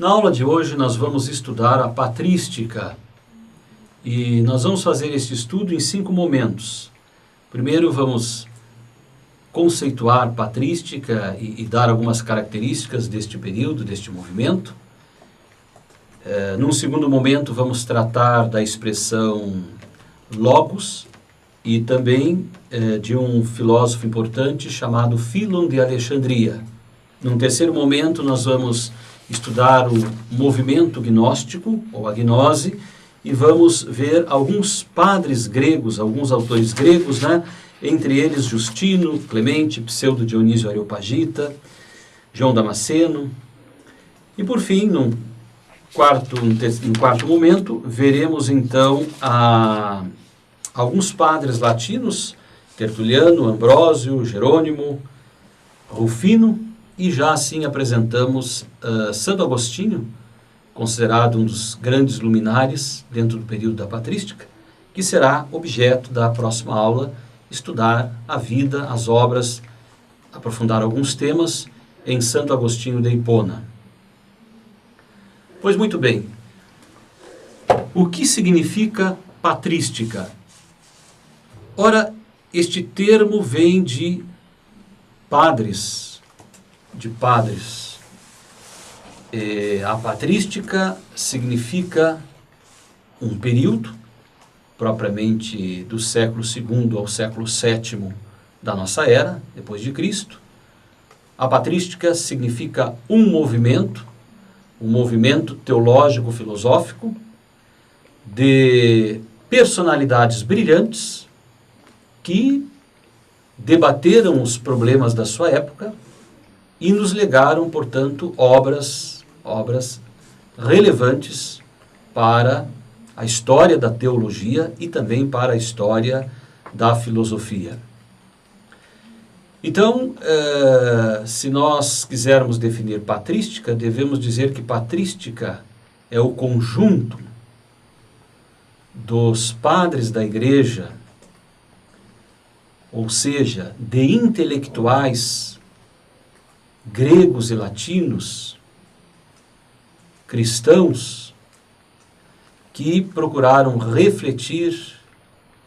Na aula de hoje nós vamos estudar a patrística e nós vamos fazer este estudo em 5 momentos. Primeiro vamos conceituar patrística e dar algumas características deste período, deste movimento. Num segundo momento vamos tratar da expressão logos e também de um filósofo importante chamado Fílon de Alexandria. Num terceiro momento nós vamos estudar o movimento gnóstico, ou a gnose, e vamos ver alguns padres gregos, alguns autores gregos, entre eles Justino, Clemente, Pseudo Dionísio Areopagita, João Damasceno. E por fim, num quarto momento, veremos então alguns padres latinos, Tertuliano, Ambrósio, Jerônimo, Rufino, e já assim apresentamos Santo Agostinho, considerado um dos grandes luminares dentro do período da patrística, que será objeto da próxima aula, estudar a vida, as obras, aprofundar alguns temas em Santo Agostinho de Hipona. Pois muito bem, o que significa patrística? Ora, este termo vem de padres. A patrística significa um período, propriamente do século II ao século VII da nossa era, depois de Cristo. A patrística significa um movimento teológico-filosófico de personalidades brilhantes que debateram os problemas da sua época e nos legaram, portanto, obras relevantes para a história da teologia e também para a história da filosofia. Então, se nós quisermos definir patrística, devemos dizer que patrística é o conjunto dos padres da Igreja, ou seja, de intelectuais gregos e latinos, cristãos, que procuraram refletir,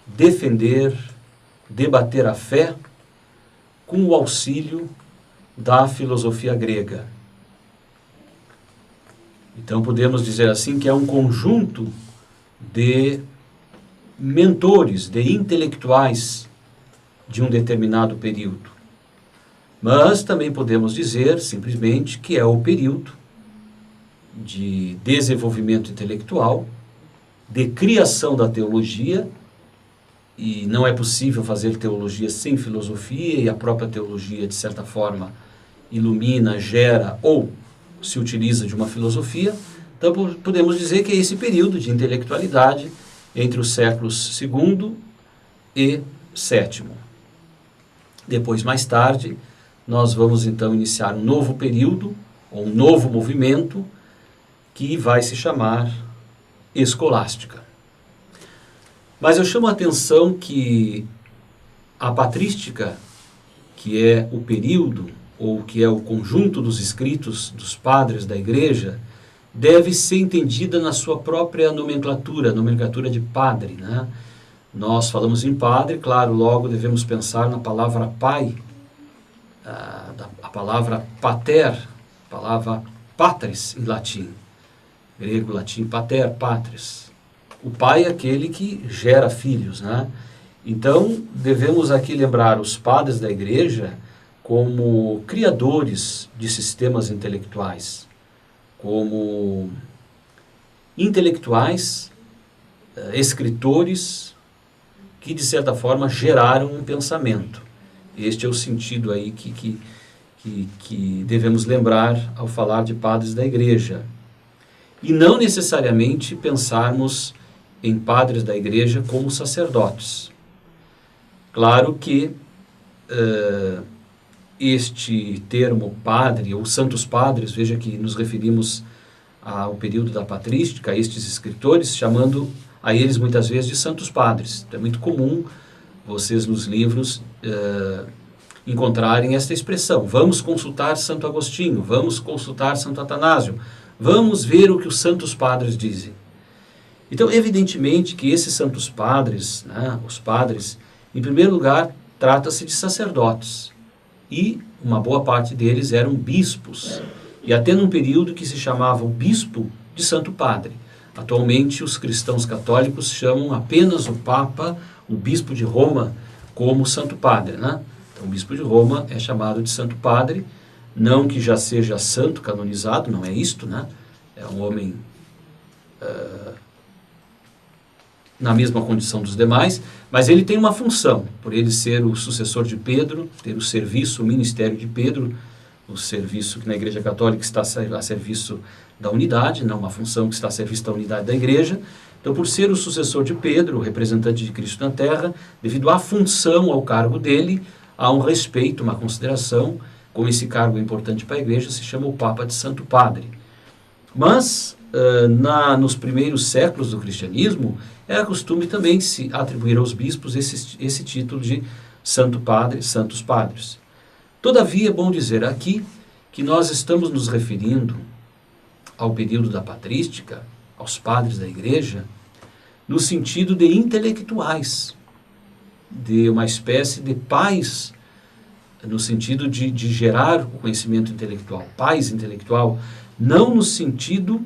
defender, debater a fé com o auxílio da filosofia grega. Então podemos dizer assim que é um conjunto de mentores, de intelectuais de um determinado período. Mas também podemos dizer, simplesmente, que é o período de desenvolvimento intelectual, de criação da teologia, e não é possível fazer teologia sem filosofia, e a própria teologia, de certa forma, ilumina, gera ou se utiliza de uma filosofia. Então podemos dizer que é esse período de intelectualidade entre os séculos II e VII. Depois, mais tarde, nós vamos então iniciar um novo período, ou um novo movimento, que vai se chamar escolástica. Mas eu chamo a atenção que a patrística, que é o período, ou que é o conjunto dos escritos dos padres da Igreja, deve ser entendida na sua própria nomenclatura de padre, Nós falamos em padre, claro, logo devemos pensar na palavra pai, a palavra pater, a palavra patris em latim, grego, latim, pater, patris. O pai é aquele que gera filhos, Então, devemos aqui lembrar os padres da Igreja como criadores de sistemas intelectuais, como intelectuais, escritores, que de certa forma geraram um pensamento. Este é o sentido aí que devemos lembrar ao falar de padres da Igreja. E não necessariamente pensarmos em padres da Igreja como sacerdotes. Claro que este termo padre, ou santos padres, veja que nos referimos ao período da patrística, a estes escritores, chamando a eles muitas vezes de santos padres. Então, é muito comum vocês nos livros encontrarem esta expressão. Vamos consultar Santo Agostinho, vamos consultar Santo Atanásio, Vamos ver o que os santos padres dizem. Então, evidentemente que esses santos padres, né, os padres, em primeiro lugar, trata-se de sacerdotes. E uma boa parte deles eram bispos. E até num período que se chamava o bispo de santo padre. Atualmente, os cristãos católicos chamam apenas o Papa, o bispo de Roma, como santo padre, né? Então, o bispo de Roma é chamado de santo padre, não que já seja santo canonizado, não é isto, né? É um homem na mesma condição dos demais, mas ele tem uma função, por ele ser o sucessor de Pedro, ter o serviço, o ministério de Pedro, o serviço que na Igreja Católica está a serviço da unidade, não uma função que está a serviço da unidade da Igreja. Então, por ser o sucessor de Pedro, o representante de Cristo na Terra, devido à função, ao cargo dele, há um respeito, uma consideração, como esse cargo é importante para a Igreja, se chama o Papa de Santo Padre. Mas, nos primeiros séculos do cristianismo, era costume também se atribuir aos bispos esse título de Santo Padre, Santos Padres. Todavia, é bom dizer aqui que nós estamos nos referindo ao período da patrística, aos padres da Igreja, no sentido de intelectuais, de uma espécie de pais, no sentido de gerar o conhecimento intelectual, pais intelectual, não no sentido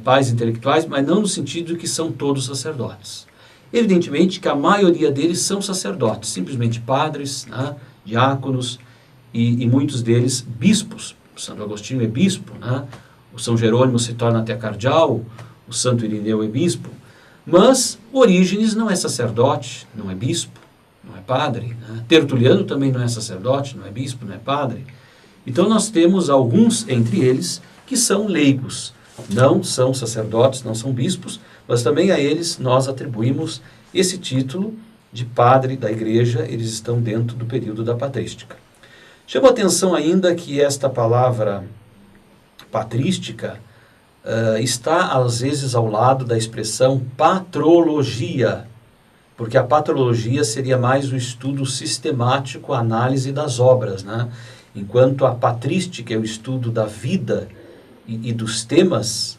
pais intelectuais, mas não no sentido de que são todos sacerdotes. Evidentemente que a maioria deles são sacerdotes, simplesmente padres, né, diáconos e muitos deles bispos. O Santo Agostinho é bispo, né? O São Jerônimo se torna até cardeal, o Santo Irineu é bispo, mas Orígenes não é sacerdote, não é bispo, não é padre, né? Tertuliano também não é sacerdote, não é bispo, não é padre. Então nós temos alguns entre eles que são leigos, não são sacerdotes, não são bispos, mas também a eles nós atribuímos esse título de padre da Igreja, eles estão dentro do período da patrística. Chama a atenção ainda que esta palavra patrística está às vezes ao lado da expressão patrologia, porque a patrologia seria mais o estudo sistemático, a análise das obras, né? Enquanto a patrística é o estudo da vida e dos temas,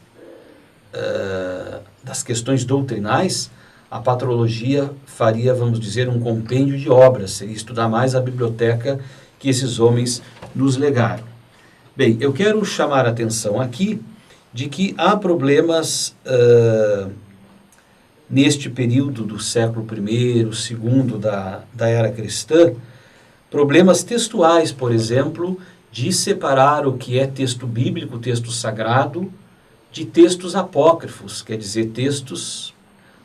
das questões doutrinais, a patrologia faria, vamos dizer, um compêndio de obras, seria estudar mais a biblioteca que esses homens nos legaram. Bem, eu quero chamar a atenção aqui de que há problemas neste período do século I, II da era cristã, problemas textuais, por exemplo, de separar o que é texto bíblico, texto sagrado, de textos apócrifos, quer dizer, textos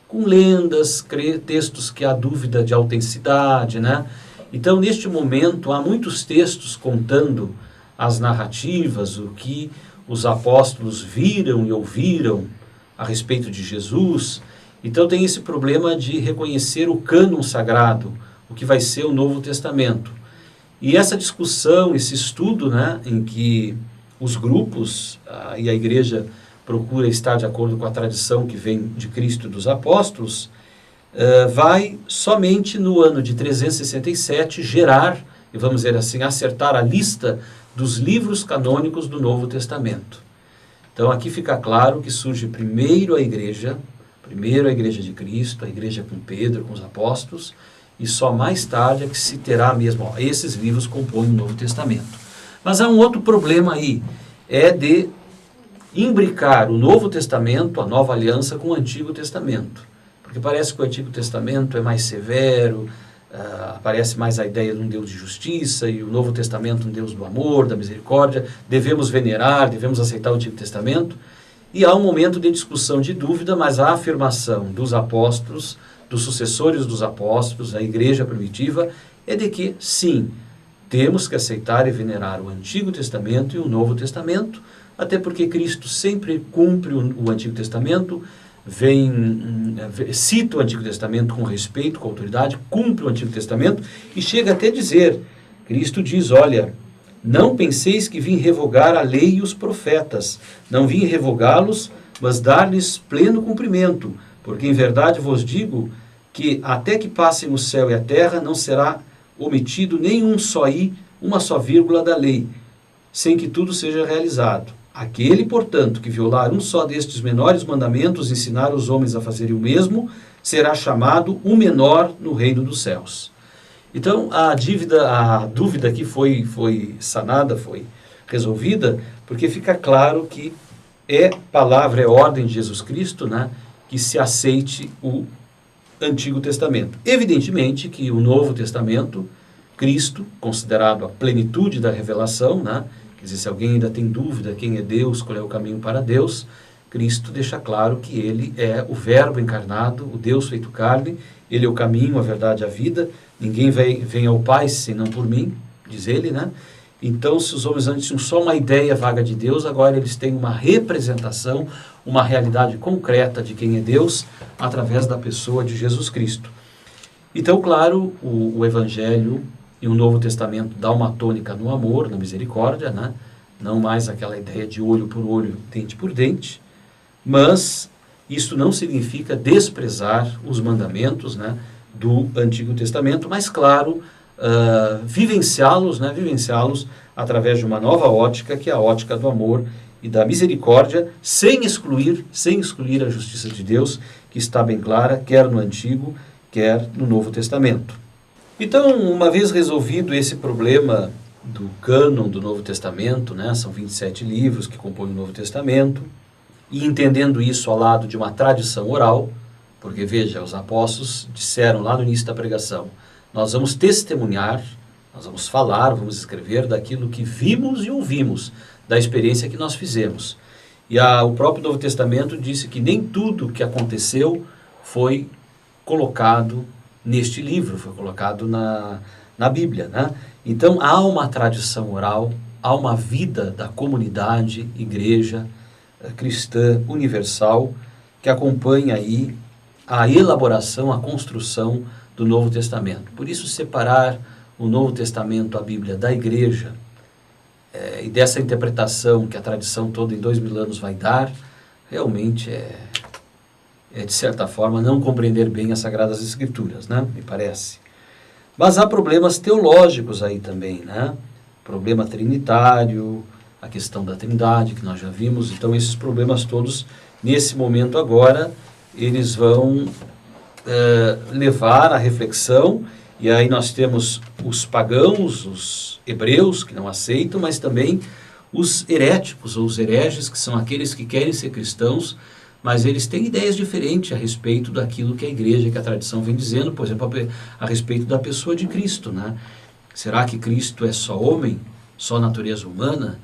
com lendas, textos que há dúvida de autenticidade, né? Então, neste momento, há muitos textos contando as narrativas, o que os apóstolos viram e ouviram a respeito de Jesus. Então, tem esse problema de reconhecer o cânon sagrado, o que vai ser o Novo Testamento. E essa discussão, esse estudo, né, em que os grupos e a Igreja procura estar de acordo com a tradição que vem de Cristo e dos apóstolos, vai somente no ano de 367 gerar, e vamos dizer assim, acertar a lista dos livros canônicos do Novo Testamento. Então aqui fica claro que surge primeiro a Igreja de Cristo, a Igreja com Pedro, com os apóstolos, e só mais tarde é que se terá mesmo, esses livros compõem o Novo Testamento. Mas há um outro problema aí, é de imbricar o Novo Testamento, a Nova Aliança, com o Antigo Testamento. Porque parece que o Antigo Testamento é mais severo, aparece mais a ideia de um Deus de justiça, e o Novo Testamento um Deus do amor, da misericórdia, devemos venerar, devemos aceitar o Antigo Testamento, e há um momento de discussão, de dúvida, mas a afirmação dos apóstolos, dos sucessores dos apóstolos, a Igreja primitiva, é de que, sim, temos que aceitar e venerar o Antigo Testamento e o Novo Testamento, até porque Cristo sempre cumpre o Antigo Testamento, cita o Antigo Testamento com respeito, com autoridade, cumpre o Antigo Testamento e chega até a dizer, Cristo diz, olha, não penseis que vim revogar a lei e os profetas, não vim revogá-los, mas dar-lhes pleno cumprimento, porque em verdade vos digo que até que passem o céu e a terra não será omitido nenhum só i, uma só vírgula da lei, sem que tudo seja realizado. Aquele, portanto, que violar um só destes menores mandamentos, ensinar os homens a fazerem o mesmo, será chamado o menor no reino dos céus. Então, a dúvida aqui foi sanada, foi resolvida, porque fica claro que é palavra, é ordem de Jesus Cristo, né, que se aceite o Antigo Testamento. Evidentemente que o Novo Testamento, Cristo, considerado a plenitude da revelação, né, quer dizer, se alguém ainda tem dúvida quem é Deus, qual é o caminho para Deus, Cristo deixa claro que ele é o Verbo encarnado, o Deus feito carne, ele é o caminho, a verdade e a vida, ninguém vem ao Pai senão por mim, diz ele, né? Então, se os homens antes tinham só uma ideia vaga de Deus, agora eles têm uma representação, uma realidade concreta de quem é Deus, através da pessoa de Jesus Cristo. Então, claro, o Evangelho e o Novo Testamento dá uma tônica no amor, na misericórdia, né? Não mais aquela ideia de olho por olho, dente por dente, mas isso não significa desprezar os mandamentos, né, do Antigo Testamento, mas, claro, vivenciá-los, né, vivenciá-los através de uma nova ótica, que é a ótica do amor e da misericórdia, sem excluir a justiça de Deus, que está bem clara, quer no Antigo, quer no Novo Testamento. Então, uma vez resolvido esse problema do cânon do Novo Testamento, né, são 27 livros que compõem o Novo Testamento, e entendendo isso ao lado de uma tradição oral, porque, veja, os apóstolos disseram lá no início da pregação, nós vamos testemunhar, nós vamos falar, vamos escrever daquilo que vimos e ouvimos, da experiência que nós fizemos. E o próprio Novo Testamento disse que nem tudo que aconteceu foi colocado neste livro, foi colocado na Bíblia, né? Então, há uma tradição oral, há uma vida da comunidade, igreja cristã universal, que acompanha aí a elaboração, a construção do Novo Testamento. Por isso, separar o Novo Testamento, a Bíblia, da igreja, e dessa interpretação que a tradição toda em 2000 anos vai dar, realmente é, de certa forma, não compreender bem as Sagradas Escrituras, né? Me parece. Mas há problemas teológicos aí também, né? Problema trinitário, a questão da Trindade, que nós já vimos. Então, esses problemas todos, nesse momento agora, eles vão levar à reflexão, e aí nós temos os pagãos, os hebreus, que não aceitam, mas também os heréticos, ou os hereges, que são aqueles que querem ser cristãos, mas eles têm ideias diferentes a respeito daquilo que a igreja, que a tradição vem dizendo, por exemplo, a respeito da pessoa de Cristo, né? Será que Cristo é só homem, só natureza humana?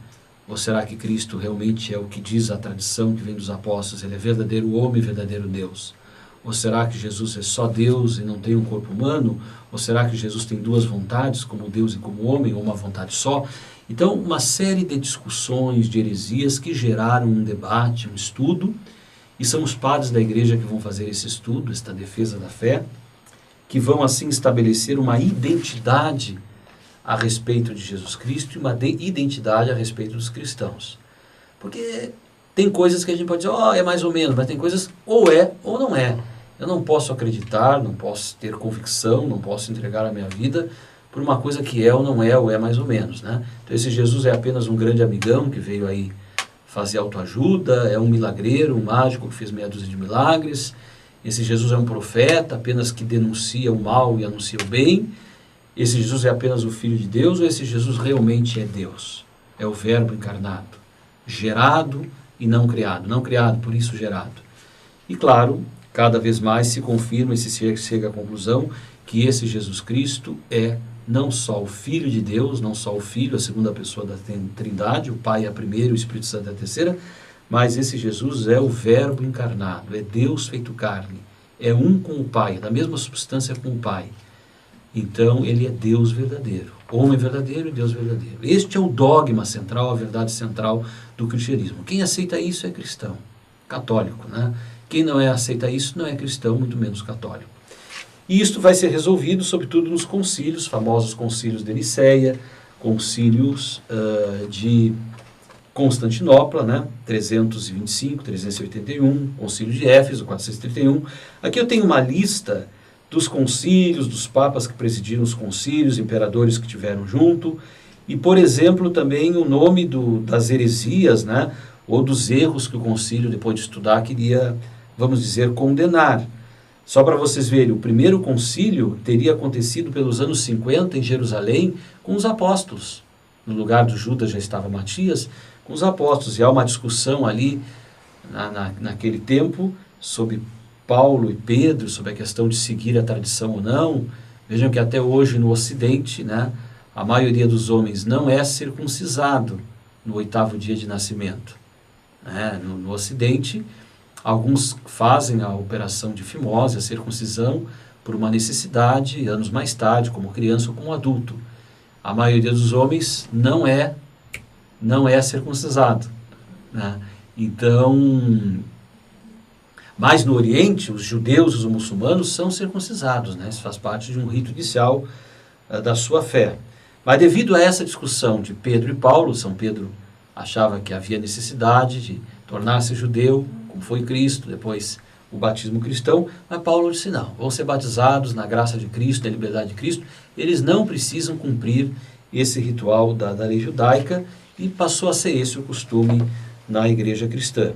Ou será que Cristo realmente é o que diz a tradição que vem dos apóstolos, ele é verdadeiro homem, verdadeiro Deus? Ou será que Jesus é só Deus e não tem um corpo humano? Ou será que Jesus tem duas vontades, como Deus e como homem, ou uma vontade só? Então, uma série de discussões, de heresias que geraram um debate, um estudo, e são os padres da igreja que vão fazer esse estudo, esta defesa da fé, que vão assim estabelecer uma identidade a respeito de Jesus Cristo e uma identidade a respeito dos cristãos. Porque tem coisas que a gente pode dizer, é mais ou menos, mas tem coisas ou é ou não é. Eu não posso acreditar, não posso ter convicção, não posso entregar a minha vida por uma coisa que é ou é mais ou menos, né? Então esse Jesus é apenas um grande amigão que veio aí fazer autoajuda, é um milagreiro, um mágico que fez meia dúzia de milagres. Esse Jesus é um profeta, apenas que denuncia o mal e anuncia o bem. Esse Jesus é apenas o Filho de Deus, ou esse Jesus realmente é Deus? É o Verbo encarnado, gerado e não criado, por isso gerado. E claro, cada vez mais se confirma e se chega à conclusão que esse Jesus Cristo é não só o Filho de Deus, não só o Filho, a segunda pessoa da Trindade, o Pai é a primeira e o Espírito Santo é a terceira, mas esse Jesus é o Verbo encarnado, é Deus feito carne, é um com o Pai, é da mesma substância com o Pai. Então, ele é Deus verdadeiro, homem verdadeiro e Deus verdadeiro. Este é o dogma central, a verdade central do cristianismo. Quem aceita isso é cristão, católico, né? Quem não aceita isso não é cristão, muito menos católico. E isto vai ser resolvido, sobretudo, nos concílios, famosos concílios de Nicéia, concílios de Constantinopla, né? 325, 381, concílio de Éfeso, 431. Aqui eu tenho uma lista dos concílios, dos papas que presidiram os concílios, imperadores que tiveram junto, e, por exemplo, também o nome das heresias, né, ou dos erros que o concílio, depois de estudar, queria, vamos dizer, condenar. Só para vocês verem, o primeiro concílio teria acontecido pelos anos 50 em Jerusalém com os apóstolos. No lugar do Judas já estava Matias, com os apóstolos. E há uma discussão ali, naquele tempo, sobre Paulo e Pedro, sobre a questão de seguir a tradição ou não. Vejam que até hoje no Ocidente, né, a maioria dos homens não é circuncisado no 8º dia de nascimento. No Ocidente, alguns fazem a operação de fimose, a circuncisão, por uma necessidade, anos mais tarde, como criança ou como adulto. A maioria dos homens não é circuncisado, né? Então, mas no Oriente, os judeus e os muçulmanos são circuncisados, né? Isso faz parte de um rito inicial da sua fé. Mas devido a essa discussão de Pedro e Paulo, São Pedro achava que havia necessidade de tornar-se judeu, como foi Cristo, depois o batismo cristão, mas Paulo disse não, vão ser batizados na graça de Cristo, na liberdade de Cristo, eles não precisam cumprir esse ritual da lei judaica, e passou a ser esse o costume na igreja cristã.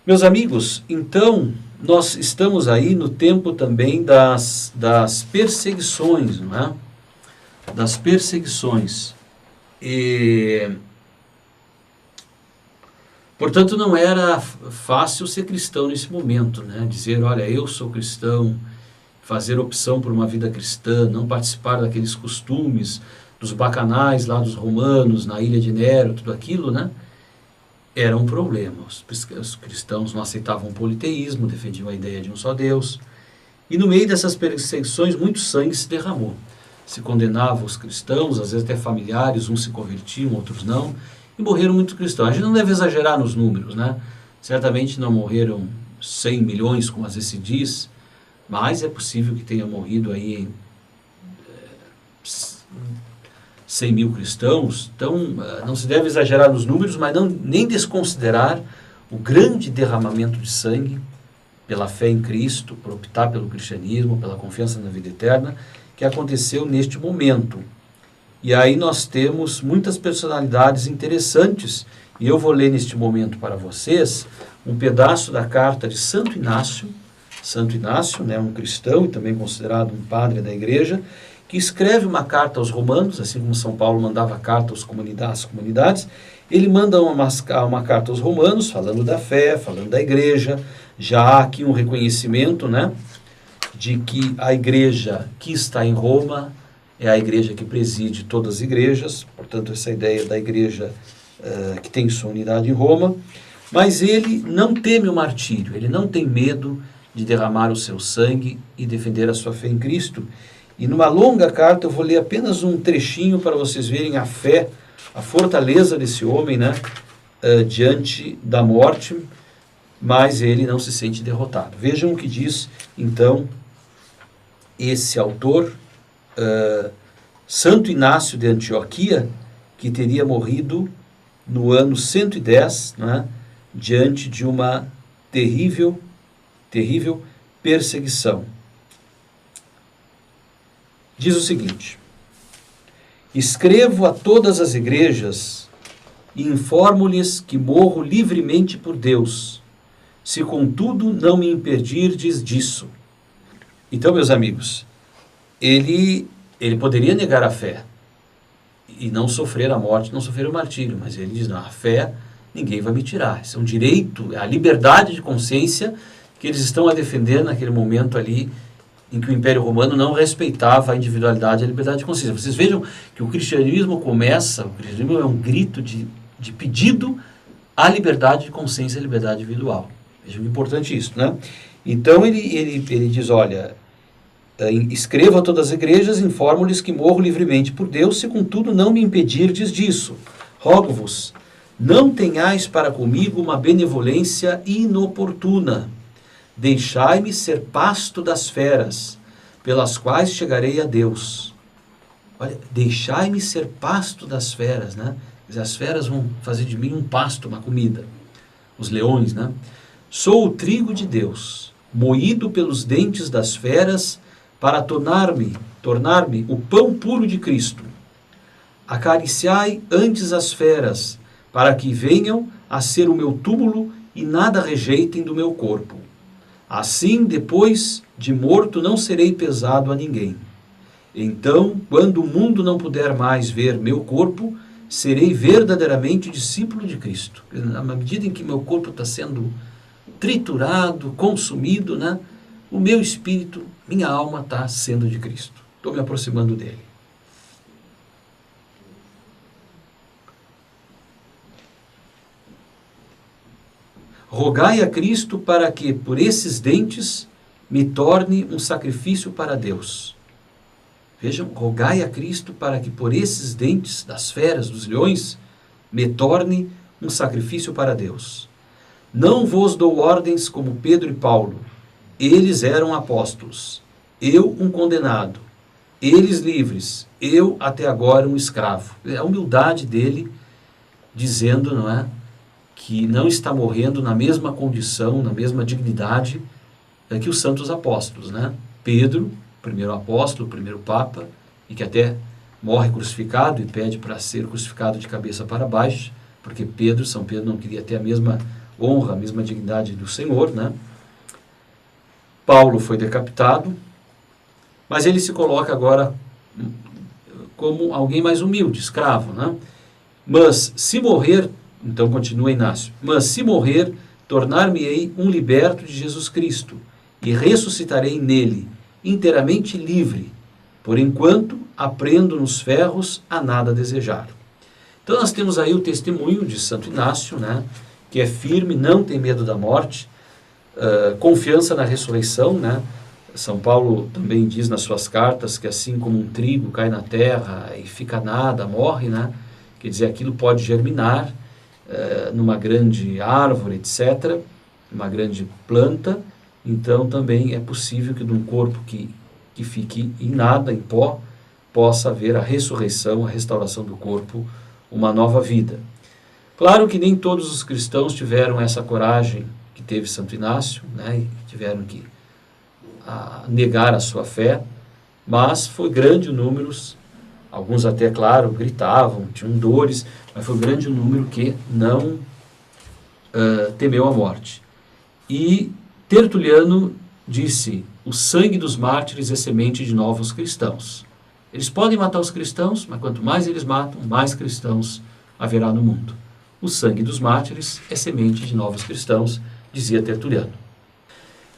Meus amigos, então, nós estamos aí no tempo também das perseguições, não é? Das perseguições. Portanto, não era fácil ser cristão nesse momento, né? Dizer, olha, eu sou cristão, fazer opção por uma vida cristã, não participar daqueles costumes, dos bacanais lá dos romanos, na ilha de Nero, tudo aquilo, né? Era um problema. Os cristãos não aceitavam o politeísmo, defendiam a ideia de um só Deus. E no meio dessas perseguições, muito sangue se derramou. Se condenava os cristãos, às vezes até familiares, uns se convertiam, outros não, e morreram muitos cristãos. A gente não deve exagerar nos números, né? Certamente não morreram 100 milhões, como às vezes se diz, mas é possível que tenha morrido aí 100 mil cristãos. Então, não se deve exagerar nos números, mas nem desconsiderar o grande derramamento de sangue pela fé em Cristo, por optar pelo cristianismo, pela confiança na vida eterna, que aconteceu neste momento. E aí nós temos muitas personalidades interessantes, e eu vou ler neste momento para vocês um pedaço da carta de Santo Inácio. Santo Inácio, né, um cristão e também considerado um padre da igreja, que escreve uma carta aos romanos, assim como São Paulo mandava carta às comunidades, ele manda uma carta aos romanos, falando da fé, falando da igreja. Já há aqui um reconhecimento, né, de que a igreja que está em Roma é a igreja que preside todas as igrejas, portanto essa ideia da igreja que tem sua unidade em Roma, mas ele não teme o martírio, ele não tem medo de derramar o seu sangue e defender a sua fé em Cristo. E numa longa carta eu vou ler apenas um trechinho para vocês verem a fé, a fortaleza desse homem, né, diante da morte, mas ele não se sente derrotado. Vejam o que diz, então, esse autor, Santo Inácio de Antioquia, que teria morrido no ano 110, né, diante de uma terrível perseguição. Diz o seguinte: escrevo a todas as igrejas e informo-lhes que morro livremente por Deus, se contudo não me impedirdes disso. Então, meus amigos, ele poderia negar a fé e não sofrer a morte, não sofrer o martírio, mas ele diz, não, a fé ninguém vai me tirar. Isso é um direito, a liberdade de consciência que eles estão a defender naquele momento ali, em que o Império Romano não respeitava a individualidade e a liberdade de consciência. Vocês vejam que o cristianismo é um grito de pedido à liberdade de consciência e à liberdade individual. Vejam que importante isso, né? Então ele diz, olha, escrevo a todas as igrejas, informo-lhes que morro livremente por Deus, se contudo não me impedirdes disso. Rogo-vos, não tenhais para comigo uma benevolência inoportuna. Deixai-me ser pasto das feras, pelas quais chegarei a Deus. Olha, deixai-me ser pasto das feras, né? As feras vão fazer de mim um pasto, uma comida. Os leões, né? Sou o trigo de Deus, moído pelos dentes das feras, para tornar-me o pão puro de Cristo. Acariciai antes as feras, para que venham a ser o meu túmulo e nada rejeitem do meu corpo. Assim, depois de morto, não serei pesado a ninguém. Então, quando o mundo não puder mais ver meu corpo, serei verdadeiramente discípulo de Cristo. Na medida em que meu corpo está sendo triturado, consumido, né? O meu espírito, minha alma está sendo de Cristo. Estou me aproximando dele. Rogai a Cristo para que, por esses dentes, me torne um sacrifício para Deus. Vejam, rogai a Cristo para que, por esses dentes das feras, dos leões, me torne um sacrifício para Deus. Não vos dou ordens como Pedro e Paulo. Eles eram apóstolos. Eu, um condenado. Eles livres. Eu, até agora, um escravo. É a humildade dele, dizendo, não é, que não está morrendo na mesma condição, na mesma dignidade que os santos apóstolos, né? Pedro, primeiro apóstolo, primeiro papa, e que até morre crucificado e pede para ser crucificado de cabeça para baixo, porque São Pedro não queria ter a mesma honra, a mesma dignidade do Senhor, né? Paulo foi decapitado, mas ele se coloca agora como alguém mais humilde, escravo, né? Mas se morrer, então continua Inácio, mas se morrer, tornar-me-ei um liberto de Jesus Cristo e ressuscitarei nele, inteiramente livre, por enquanto aprendo nos ferros a nada desejar. Então nós temos aí o testemunho de Santo Inácio, né, que é firme, não tem medo da morte, confiança na ressurreição, né? São Paulo também diz nas suas cartas que assim como um trigo cai na terra e fica nada, morre, né? Quer dizer, aquilo pode germinar numa grande árvore, etc., uma grande planta. Então também é possível que de um corpo que fique em nada, em pó, possa haver a ressurreição, a restauração do corpo, uma nova vida. Claro que nem todos os cristãos tiveram essa coragem que teve Santo Inácio, né, e tiveram que negar a sua fé, mas foi grande o número, alguns até, claro, gritavam, tinham dores, mas foi grande o número que não temeu a morte. E Tertuliano disse, o sangue dos mártires é semente de novos cristãos. Eles podem matar os cristãos, mas quanto mais eles matam, mais cristãos haverá no mundo. O sangue dos mártires é semente de novos cristãos, dizia Tertuliano.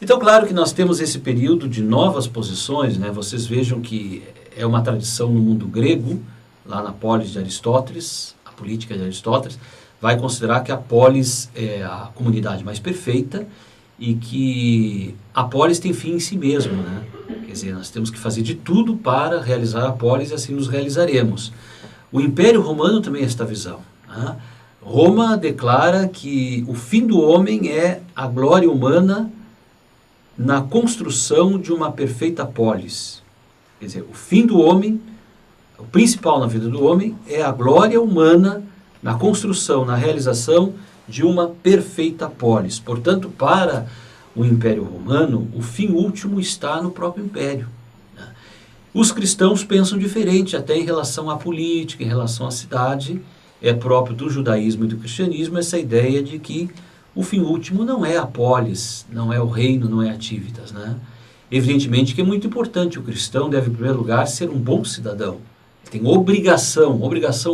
Então, claro que nós temos esse período de novas posições, né? Vocês vejam que é uma tradição no mundo grego, lá na polis de Aristóteles, a política de Aristóteles, vai considerar que a polis é a comunidade mais perfeita e que a polis tem fim em si mesmo, né? Quer dizer, nós temos que fazer de tudo para realizar a polis e assim nos realizaremos. O Império Romano também é esta visão, né? Roma declara que o fim do homem é a glória humana na construção de uma perfeita polis. Quer dizer, o fim do homem, o principal na vida do homem, é a glória humana na construção, na realização de uma perfeita polis. Portanto, para o Império Romano, o fim último está no próprio Império. Os cristãos pensam diferente, até em relação à política, em relação à cidade. É próprio do judaísmo e do cristianismo essa ideia de que o fim último não é a polis, não é o reino, não é a Tívitas, né? Evidentemente que é muito importante, o cristão deve, em primeiro lugar, ser um bom cidadão. Ele tem obrigação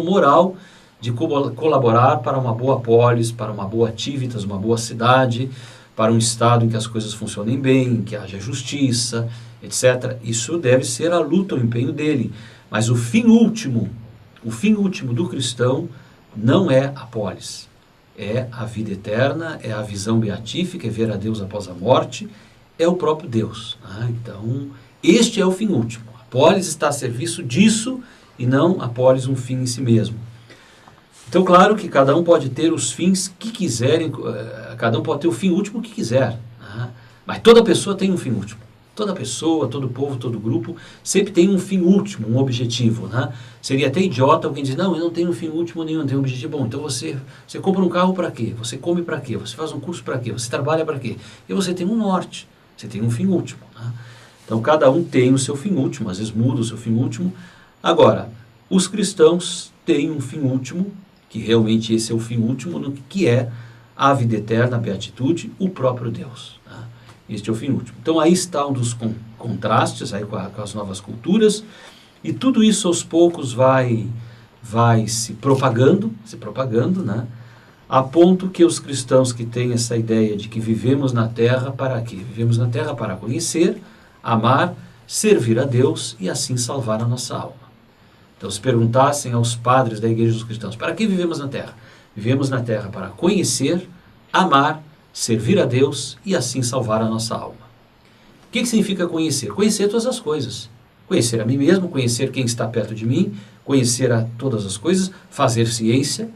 moral de colaborar para uma boa polis, para uma boa Tívitas, uma boa cidade, para um estado em que as coisas funcionem bem, em que haja justiça, etc. Isso deve ser a luta, o empenho dele. Mas o fim último do cristão não é a polis. É a vida eterna, é a visão beatífica, é ver a Deus após a morte, é o próprio Deus. Né? Então, este é o fim último. A polis está a serviço disso e não a polis um fim em si mesmo. Então, claro que cada um pode ter os fins que quiserem, cada um pode ter o fim último que quiser, né? Mas toda pessoa tem um fim último. Toda pessoa, todo povo, todo grupo sempre tem um fim último, um objetivo, né? Seria até idiota alguém dizer, não, eu não tenho um fim último nenhum, não tenho um objetivo. Bom, então você compra um carro para quê? Você come para quê? Você faz um curso para quê? Você trabalha para quê? E você tem um norte, você tem um fim último, né? Então cada um tem o seu fim último, às vezes muda o seu fim último. Agora, os cristãos têm um fim último, que realmente esse é o fim último, no que é a vida eterna, a beatitude, o próprio Deus. Tá? Este é o fim último. Então aí está um dos contrastes aí com as novas culturas, e tudo isso aos poucos vai se propagando, né? A ponto que os cristãos que têm essa ideia de que vivemos na Terra para quê? Vivemos na Terra para conhecer, amar, servir a Deus e assim salvar a nossa alma. Então, se perguntassem aos padres da Igreja dos Cristãos, para que vivemos na Terra? Vivemos na Terra para conhecer, amar, servir a Deus e assim salvar a nossa alma. O que significa conhecer? Conhecer todas as coisas. Conhecer a mim mesmo, conhecer quem está perto de mim, conhecer a todas as coisas, fazer ciência,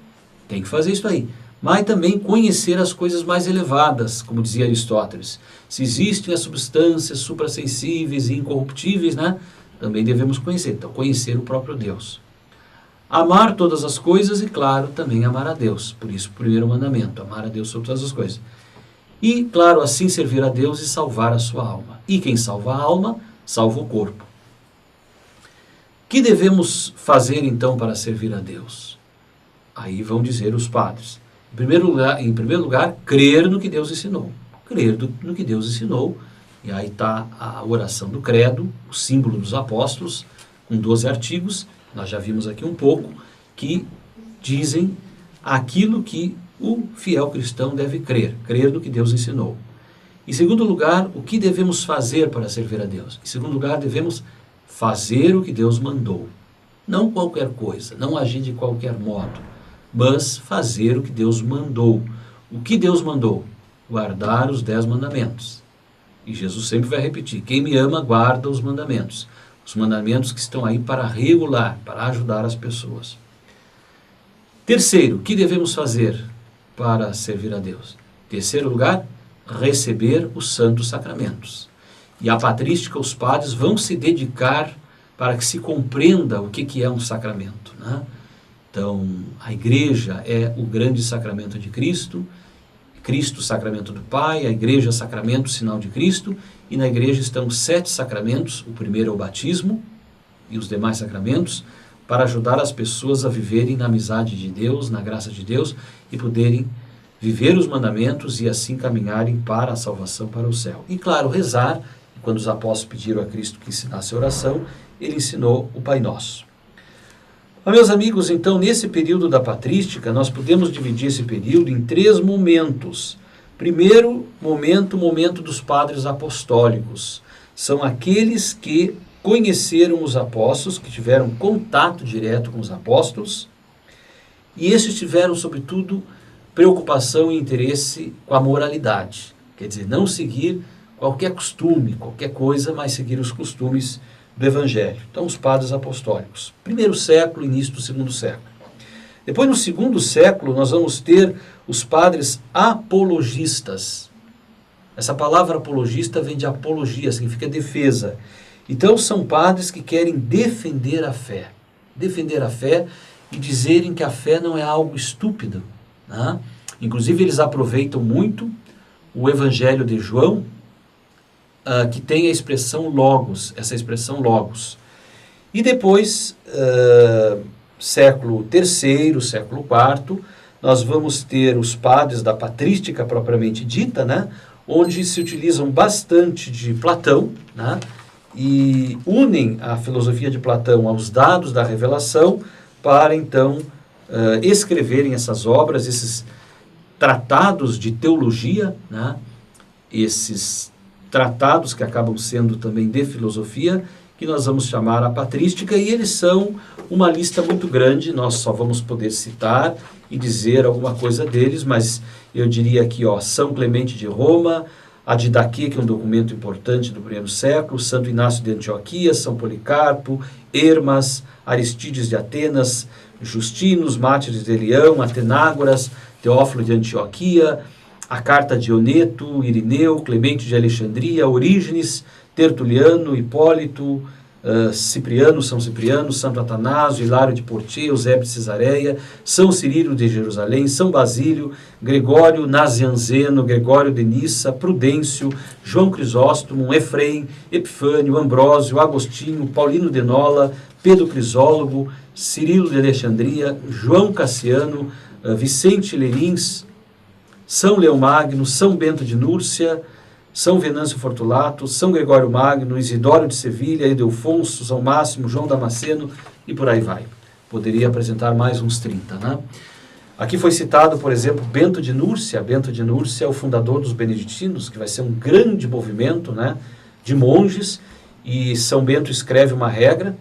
tem que fazer isso aí. Mas também conhecer as coisas mais elevadas, como dizia Aristóteles. Se existem as substâncias suprassensíveis e incorruptíveis, né? Também devemos conhecer. Então, conhecer o próprio Deus. Amar todas as coisas e, claro, também amar a Deus. Por isso, o primeiro mandamento, amar a Deus sobre todas as coisas. E, claro, assim servir a Deus e salvar a sua alma. E quem salva a alma, salva o corpo. O que devemos fazer, então, para servir a Deus? Aí vão dizer os padres. Em primeiro lugar, crer no que Deus ensinou. Crer no que Deus ensinou. E aí está a oração do credo, o símbolo dos apóstolos, com 12 artigos, nós já vimos aqui um pouco, que dizem aquilo que o fiel cristão deve crer no que Deus ensinou. Em segundo lugar, o que devemos fazer para servir a Deus? Em segundo lugar, devemos fazer o que Deus mandou. Não qualquer coisa, não agir de qualquer modo, mas fazer o que Deus mandou. O que Deus mandou? Guardar os 10 mandamentos. E Jesus sempre vai repetir, quem me ama guarda os mandamentos. Os mandamentos que estão aí para regular, para ajudar as pessoas. Terceiro, o que devemos fazer para servir a Deus? Terceiro lugar, receber os santos sacramentos. E a patrística, os padres vão se dedicar para que se compreenda o que é um sacramento, né? Então, a igreja é o grande sacramento de Cristo, Cristo, sacramento do Pai, a igreja, sacramento, sinal de Cristo, e na igreja estão 7 sacramentos, o primeiro é o batismo e os demais sacramentos, para ajudar as pessoas a viverem na amizade de Deus, na graça de Deus, e poderem viver os mandamentos e assim caminharem para a salvação, para o céu. E claro, rezar, quando os apóstolos pediram a Cristo que ensinasse a oração, ele ensinou o Pai Nosso. Mas, meus amigos, então, nesse período da patrística, nós podemos dividir esse período em 3 momentos. Primeiro momento, o momento dos padres apostólicos. São aqueles que conheceram os apóstolos, que tiveram contato direto com os apóstolos, e esses tiveram, sobretudo, preocupação e interesse com a moralidade. Quer dizer, não seguir qualquer costume, qualquer coisa, mas seguir os costumes do Evangelho. Então, os padres apostólicos. Primeiro século, início do segundo século. Depois, no segundo século, nós vamos ter os padres apologistas. Essa palavra apologista vem de apologia, significa defesa. Então, são padres que querem defender a fé. Defender a fé e dizerem que a fé não é algo estúpido, né? Inclusive, eles aproveitam muito o Evangelho de João, que tem a expressão logos, essa expressão logos. E depois, século III, século IV, nós vamos ter os padres da patrística propriamente dita, né, onde se utilizam bastante de Platão, né, e unem a filosofia de Platão aos dados da revelação para, então, escreverem essas obras, esses tratados de teologia, né, esses tratados que acabam sendo também de filosofia, que nós vamos chamar a patrística, e eles são uma lista muito grande, nós só vamos poder citar e dizer alguma coisa deles, mas eu diria aqui, São Clemente de Roma, a Didaquê, que é um documento importante do primeiro século, Santo Inácio de Antioquia, São Policarpo, Hermas, Aristides de Atenas, Justinos, Mártires de Leão, Atenágoras, Teófilo de Antioquia, a Carta de Oneto, Irineu, Clemente de Alexandria, Orígenes, Tertuliano, Hipólito, Cipriano, São Cipriano, Santo Atanásio, Hilário de Poitiers, Eusébio de Cesareia, São Cirilo de Jerusalém, São Basílio, Gregório Nazianzeno, Gregório de Nissa, Prudêncio, João Crisóstomo, Efrem, Epifânio, Ambrósio, Agostinho, Paulino de Nola, Pedro Crisólogo, Cirilo de Alexandria, João Cassiano, Vicente Lerins, São Leomagno, São Bento de Núrcia, São Venâncio Fortunato, São Gregório Magno, Isidório de Sevilha, Ildefonso, São Máximo, João Damasceno e por aí vai. Poderia apresentar mais uns 30, né? Aqui foi citado, por exemplo, Bento de Núrcia. Bento de Núrcia é o fundador dos beneditinos, que vai ser um grande movimento, né, de monges, e São Bento escreve uma regra,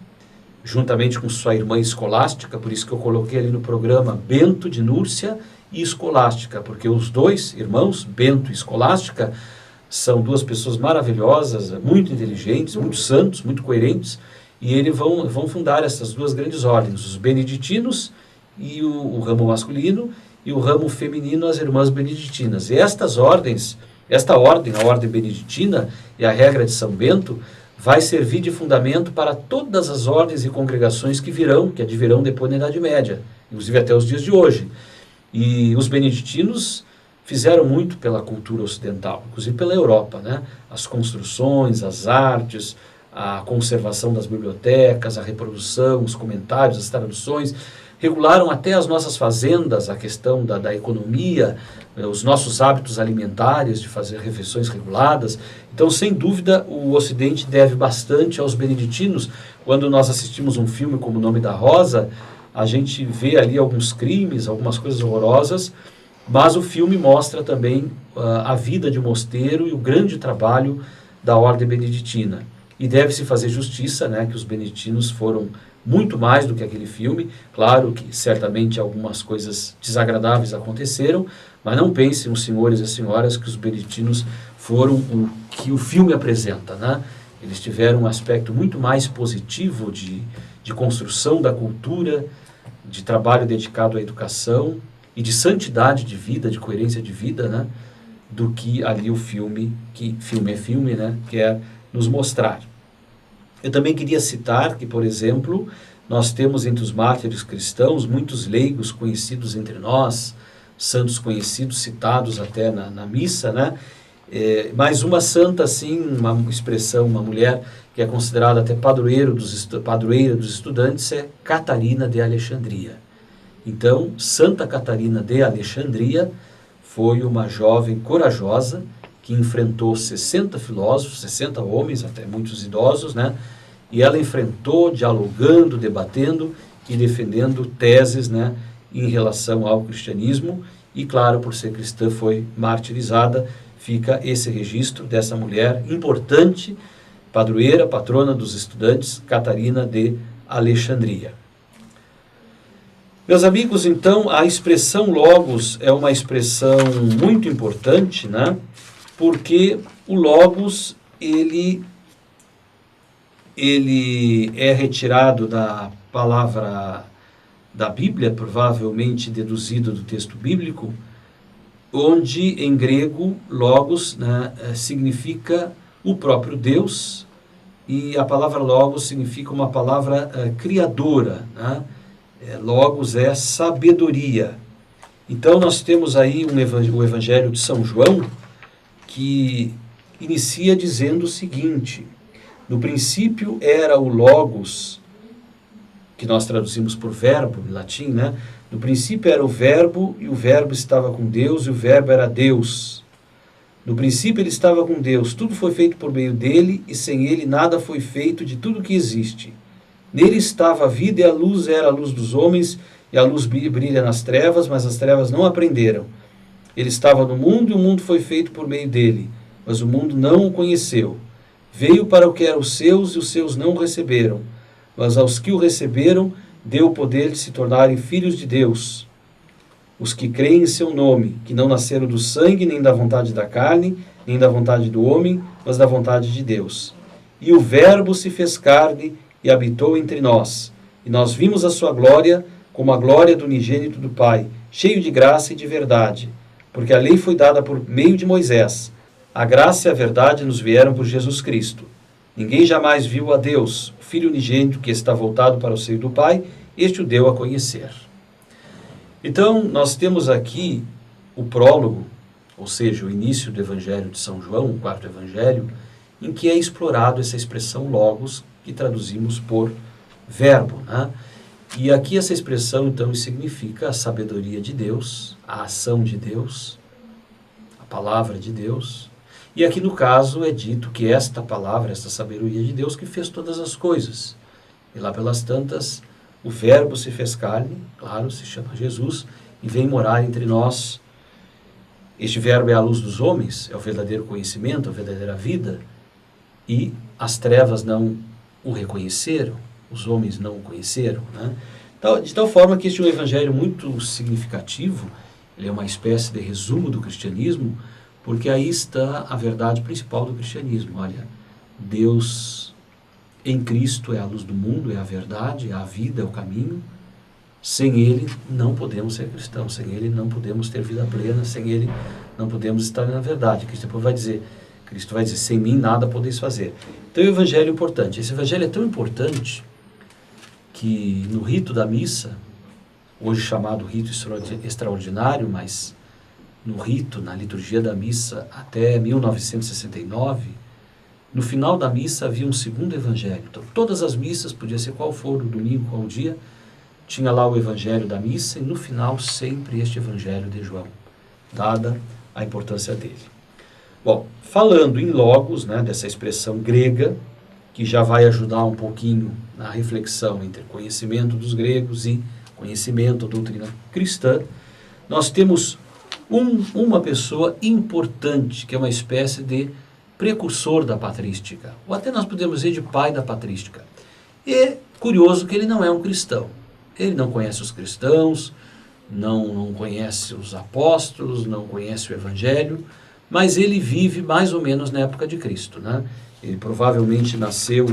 juntamente com sua irmã escolástica, por isso que eu coloquei ali no programa Bento de Núrcia e Escolástica, porque os dois irmãos, Bento e Escolástica, são duas pessoas maravilhosas, muito inteligentes, muito santos, muito coerentes, e eles vão fundar essas duas grandes ordens, os beneditinos e o ramo masculino, e o ramo feminino, as irmãs beneditinas. E estas ordens, esta ordem, a ordem beneditina e a regra de São Bento, vai servir de fundamento para todas as ordens e congregações que advirão depois da Idade Média, inclusive até os dias de hoje. E os beneditinos fizeram muito pela cultura ocidental, inclusive pela Europa, né? As construções, as artes, a conservação das bibliotecas, a reprodução, os comentários, as traduções, regularam até as nossas fazendas, a questão da economia, os nossos hábitos alimentares, de fazer refeições reguladas. Então, sem dúvida, o Ocidente deve bastante aos beneditinos. Quando nós assistimos um filme como O Nome da Rosa, a gente vê ali alguns crimes, algumas coisas horrorosas, mas o filme mostra também a vida de mosteiro e o grande trabalho da ordem beneditina. E deve-se fazer justiça, né, que os beneditinos foram muito mais do que aquele filme. Claro que certamente algumas coisas desagradáveis aconteceram, mas não pensem os senhores e as senhoras que os beneditinos foram o que o filme apresenta, né? Eles tiveram um aspecto muito mais positivo de construção da cultura, de trabalho dedicado à educação e de santidade de vida, de coerência de vida, né, do que ali o filme, que filme é filme, né, quer nos mostrar. Eu também queria citar que, por exemplo, nós temos entre os mártires cristãos muitos leigos conhecidos entre nós, santos conhecidos, citados até na missa, né, mas uma santa, assim, uma expressão, uma mulher que é considerada até padroeira dos estudantes é Catarina de Alexandria. Então, Santa Catarina de Alexandria foi uma jovem corajosa que enfrentou 60 filósofos, 60 homens, até muitos idosos, né? E ela enfrentou, dialogando, debatendo e defendendo teses, né, em relação ao cristianismo. E, claro, por ser cristã, foi martirizada. Fica esse registro dessa mulher importante, padroeira, patrona dos estudantes, Catarina de Alexandria. Meus amigos, então, a expressão logos é uma expressão muito importante, né? Porque o logos, ele é retirado da palavra da Bíblia, provavelmente deduzido do texto bíblico, onde em grego logos, né, significa o próprio Deus, e a palavra logos significa uma palavra criadora, né? Logos é sabedoria. Então nós temos aí o Evangelho de São João, que inicia dizendo o seguinte: no princípio era o logos, que nós traduzimos por verbo em latim, né? No princípio era o verbo, e o verbo estava com Deus, e o verbo era Deus. No princípio ele estava com Deus, tudo foi feito por meio dele, e sem ele nada foi feito de tudo que existe. Nele estava a vida, e a luz era a luz dos homens, e a luz brilha nas trevas, mas as trevas não aprenderam. Ele estava no mundo, e o mundo foi feito por meio dele, mas o mundo não o conheceu. Veio para o que eram os seus, e os seus não o receberam. Mas aos que o receberam, deu o poder de se tornarem filhos de Deus. Os que creem em seu nome, que não nasceram do sangue, nem da vontade da carne, nem da vontade do homem, mas da vontade de Deus. E o Verbo se fez carne e habitou entre nós. E nós vimos a sua glória, como a glória do unigênito do Pai, cheio de graça e de verdade. Porque a lei foi dada por meio de Moisés. A graça e a verdade nos vieram por Jesus Cristo. Ninguém jamais viu a Deus. O Filho unigênito que está voltado para o seio do Pai, este o deu a conhecer. Então, nós temos aqui o prólogo, ou seja, o início do Evangelho de São João, o quarto Evangelho, em que é explorado essa expressão logos, que traduzimos por verbo, né? E aqui essa expressão, então, significa a sabedoria de Deus, a ação de Deus, a palavra de Deus. E aqui, no caso, é dito que esta palavra, esta sabedoria de Deus, que fez todas as coisas. E lá pelas tantas, o verbo se fez carne, claro, se chama Jesus, e vem morar entre nós. Este verbo é a luz dos homens, é o verdadeiro conhecimento, a verdadeira vida, e as trevas não o reconheceram, os homens não o conheceram, né? De tal forma que este é um evangelho muito significativo, ele é uma espécie de resumo do cristianismo, porque aí está a verdade principal do cristianismo. Olha, Deus em Cristo é a luz do mundo, é a verdade, é a vida, é o caminho. Sem Ele não podemos ser cristãos, sem Ele não podemos ter vida plena, sem Ele não podemos estar na verdade. Cristo vai dizer, sem mim nada podeis fazer. Então o evangelho é importante. Esse evangelho é tão importante que no rito da missa, hoje chamado rito extraordinário, mas no rito, na liturgia da missa, até 1969, no final da missa havia um segundo evangelho. Então, todas as missas, podia ser qual for, o domingo, qual o dia, tinha lá o evangelho da missa e no final sempre este evangelho de João, dada a importância dele. Bom, falando em logos, né, dessa expressão grega, que já vai ajudar um pouquinho na reflexão entre conhecimento dos gregos e conhecimento da doutrina cristã, nós temos uma pessoa importante, que é uma espécie de precursor da patrística, ou até nós podemos dizer de pai da patrística. E curioso que ele não é um cristão. Ele não conhece os cristãos, não conhece os apóstolos, não conhece o evangelho, mas ele vive mais ou menos na época de Cristo, né? Ele provavelmente nasceu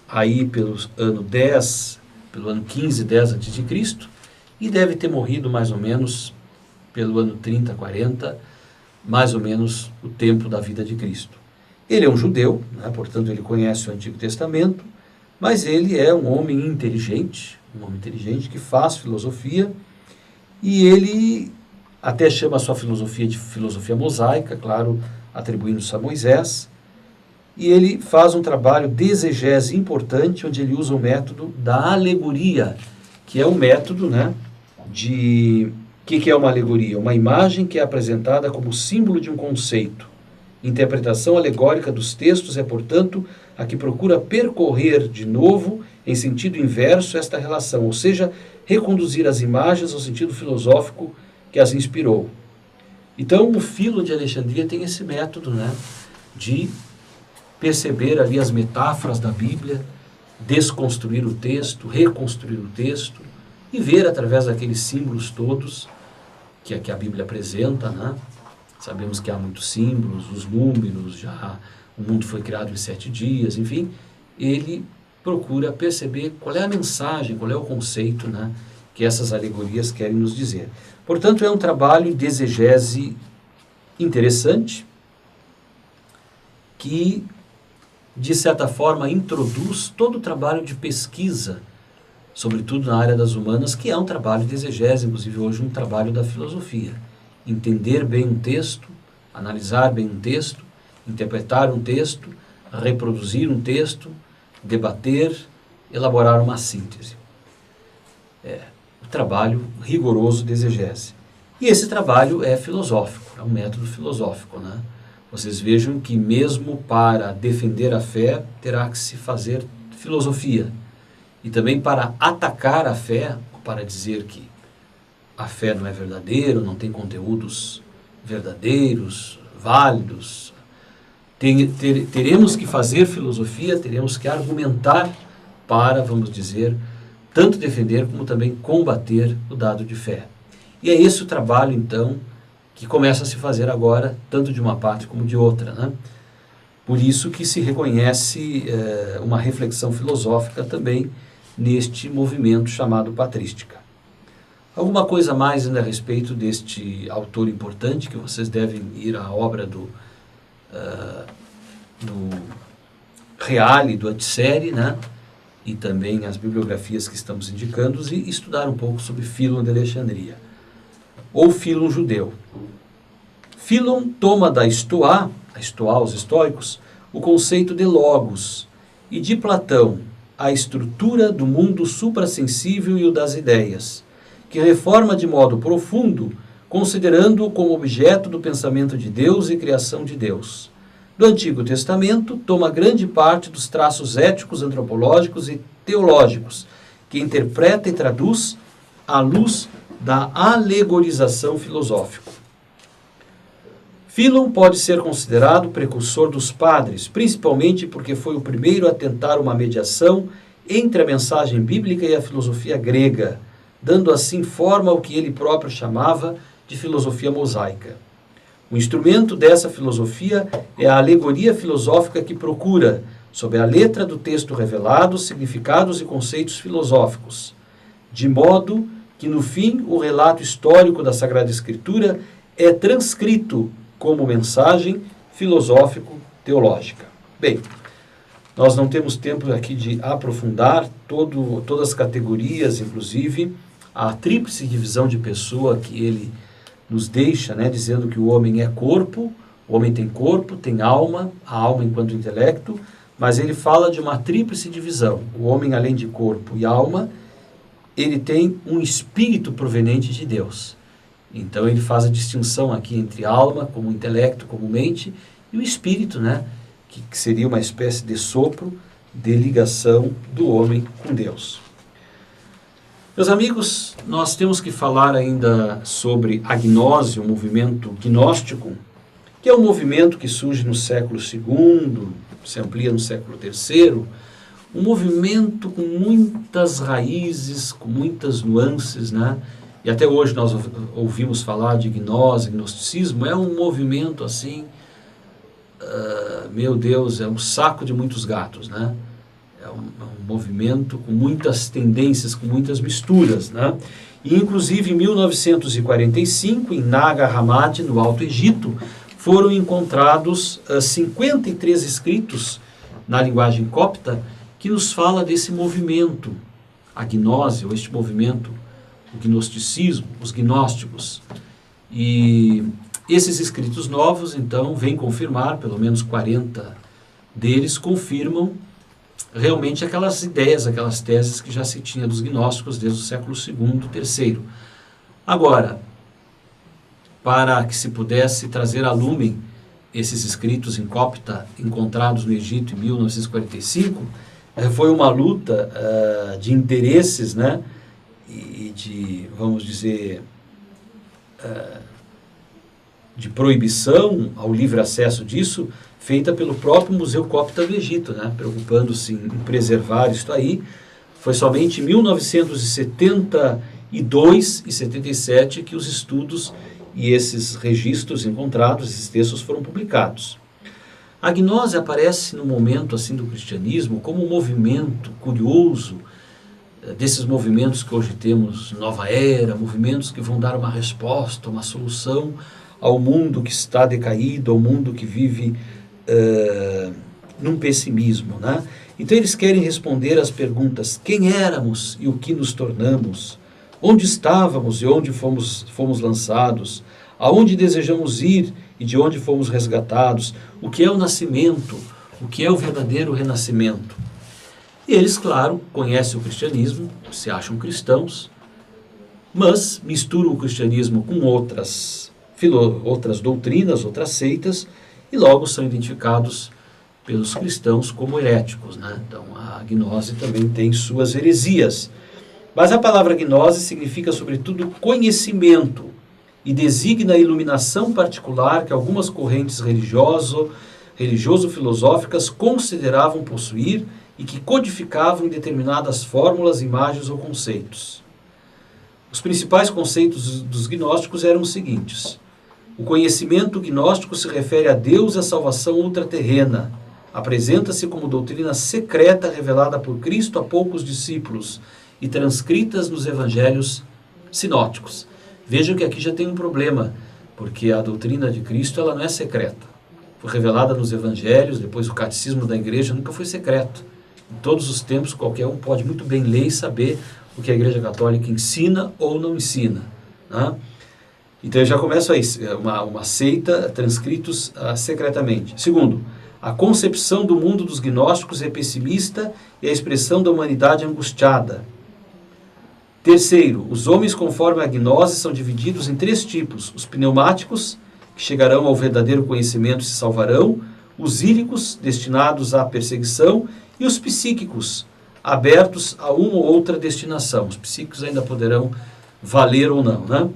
aí pelo ano 15, 10 a.C., e deve ter morrido mais ou menos pelo ano 30, 40, mais ou menos o tempo da vida de Cristo. Ele é um judeu, né? Portanto ele conhece o Antigo Testamento, mas ele é um homem inteligente que faz filosofia, e ele até chama a sua filosofia de filosofia mosaica, claro, atribuindo-se a Moisés, e ele faz um trabalho de exegese importante, onde ele usa o método da alegoria, que é um método, né, de... O que é uma alegoria? Uma imagem que é apresentada como símbolo de um conceito. Interpretação alegórica dos textos é, portanto, a que procura percorrer de novo, em sentido inverso, esta relação, ou seja, reconduzir as imagens ao sentido filosófico que as inspirou. Então, o Filo de Alexandria tem esse método, né, de perceber ali as metáforas da Bíblia, desconstruir o texto, reconstruir o texto, e ver através daqueles símbolos todos que a Bíblia apresenta, né? Sabemos que há muitos símbolos, os números, já o mundo foi criado em 7 dias, enfim, ele procura perceber qual é a mensagem, qual é o conceito, né, que essas alegorias querem nos dizer. Portanto, é um trabalho de exegese interessante, que, de certa forma, introduz todo o trabalho de pesquisa, sobretudo na área das humanas, que é um trabalho de exegese, inclusive hoje um trabalho da filosofia. Entender bem um texto, analisar bem um texto, interpretar um texto, reproduzir um texto, debater, elaborar uma síntese. É um trabalho rigoroso de exegese. E esse trabalho é filosófico, é um método filosófico, né? Vocês vejam que mesmo para defender a fé, terá que se fazer filosofia. E também para atacar a fé, para dizer que a fé não é verdadeira, não tem conteúdos verdadeiros, válidos. Teremos que fazer filosofia, teremos que argumentar para, vamos dizer, tanto defender como também combater o dado de fé. E é esse o trabalho, então, que começa a se fazer agora, tanto de uma parte como de outra, né? Por isso que se reconhece uma reflexão filosófica também neste movimento chamado patrística. Alguma coisa mais ainda a respeito deste autor importante, que vocês devem ir à obra no Reale do Antissérie, né? E também as bibliografias que estamos indicando, e estudar um pouco sobre Fílon de Alexandria, ou Fílon judeu. Fílon toma da Estoá, os estoicos, o conceito de logos, e de Platão, a estrutura do mundo suprassensível e o das ideias, que reforma de modo profundo, considerando-o como objeto do pensamento de Deus e criação de Deus. Do Antigo Testamento, toma grande parte dos traços éticos, antropológicos e teológicos, que interpreta e traduz à luz da alegorização filosófica. Fílon pode ser considerado precursor dos padres, principalmente porque foi o primeiro a tentar uma mediação entre a mensagem bíblica e a filosofia grega, dando assim forma ao que ele próprio chamava de filosofia mosaica. O instrumento dessa filosofia é a alegoria filosófica que procura, sob a letra do texto revelado, significados e conceitos filosóficos, de modo que, no fim, o relato histórico da Sagrada Escritura é transcrito como mensagem filosófico-teológica. Bem, nós não temos tempo aqui de aprofundar todas as categorias, inclusive a tríplice divisão de pessoa que ele nos deixa, né, dizendo que o homem é corpo, o homem tem corpo, tem alma, a alma enquanto intelecto, mas ele fala de uma tríplice divisão. O homem, além de corpo e alma, ele tem um espírito proveniente de Deus. Então ele faz a distinção aqui entre alma, como intelecto, como mente, e o espírito, né, que seria uma espécie de sopro de ligação do homem com Deus. Meus amigos, nós temos que falar ainda sobre a gnose, o movimento gnóstico, que é um movimento que surge no século II, se amplia no século III, um movimento com muitas raízes, com muitas nuances, né? E até hoje nós ouvimos falar de gnose, gnosticismo, é um movimento assim, meu Deus, é um saco de muitos gatos, né? É um movimento com muitas tendências, com muitas misturas, né? E, inclusive, em 1945, em Nag Hammadi, no Alto Egito, foram encontrados 53 escritos na linguagem copta que nos fala desse movimento, a gnose, ou este movimento, o gnosticismo, os gnósticos. E esses escritos novos, então, vêm confirmar, pelo menos 40 deles confirmam realmente aquelas ideias, aquelas teses que já se tinha dos gnósticos desde o século II, III. Agora, para que se pudesse trazer a lume esses escritos em copta encontrados no Egito em 1945, foi uma luta de interesses, né, e de, vamos dizer, de proibição ao livre acesso disso, feita pelo próprio Museu Copta do Egito, né, preocupando-se em preservar isso aí. Foi somente em 1972 e 77 que os estudos e esses registros encontrados, esses textos foram publicados. A gnose aparece no momento assim do cristianismo como um movimento curioso, desses movimentos que hoje temos, nova era, movimentos que vão dar uma resposta, uma solução ao mundo que está decaído, ao mundo que vive num pessimismo, né? Então eles querem responder às perguntas: quem éramos e o que nos tornamos? Onde estávamos e onde fomos lançados? Aonde desejamos ir e de onde fomos resgatados? O que é o nascimento? O que é o verdadeiro renascimento? E eles, claro, conhecem o cristianismo, se acham cristãos, mas misturam o cristianismo com outras doutrinas, outras seitas, e logo são identificados pelos cristãos como heréticos, né? Então a gnose também tem suas heresias. Mas a palavra gnose significa, sobretudo, conhecimento e designa a iluminação particular que algumas correntes religioso-filosóficas consideravam possuir e que codificavam em determinadas fórmulas, imagens ou conceitos. Os principais conceitos dos gnósticos eram os seguintes: o conhecimento gnóstico se refere a Deus e a salvação ultraterrena. Apresenta-se como doutrina secreta revelada por Cristo a poucos discípulos e transcritas nos evangelhos sinóticos. Vejam que aqui já tem um problema, porque a doutrina de Cristo ela não é secreta. foi revelada nos evangelhos, depois o catecismo da igreja, nunca foi secreto. Em todos os tempos, qualquer um pode muito bem ler e saber o que a Igreja Católica ensina ou não ensina, né? Então já começa aí, uma seita transcritos secretamente. Segundo, a concepção do mundo dos gnósticos é pessimista e a expressão da humanidade angustiada. Terceiro, os homens conforme a gnose são divididos em 3 tipos: os pneumáticos, que chegarão ao verdadeiro conhecimento e se salvarão, os íricos, destinados à perseguição, e os psíquicos, abertos a uma ou outra destinação. Os psíquicos ainda poderão valer ou não, né?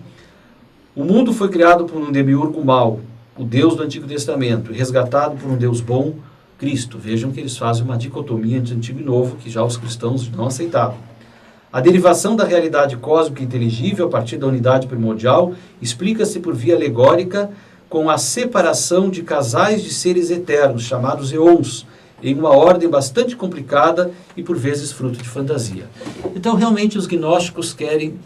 O mundo foi criado por um demiurgo mau, o Deus do Antigo Testamento, e resgatado por um Deus bom, Cristo. Vejam que eles fazem uma dicotomia entre Antigo e Novo, que já os cristãos não aceitavam. A derivação da realidade cósmica inteligível a partir da unidade primordial explica-se por via alegórica com a separação de casais de seres eternos, chamados eons, em uma ordem bastante complicada e por vezes fruto de fantasia. Então realmente os gnósticos querem,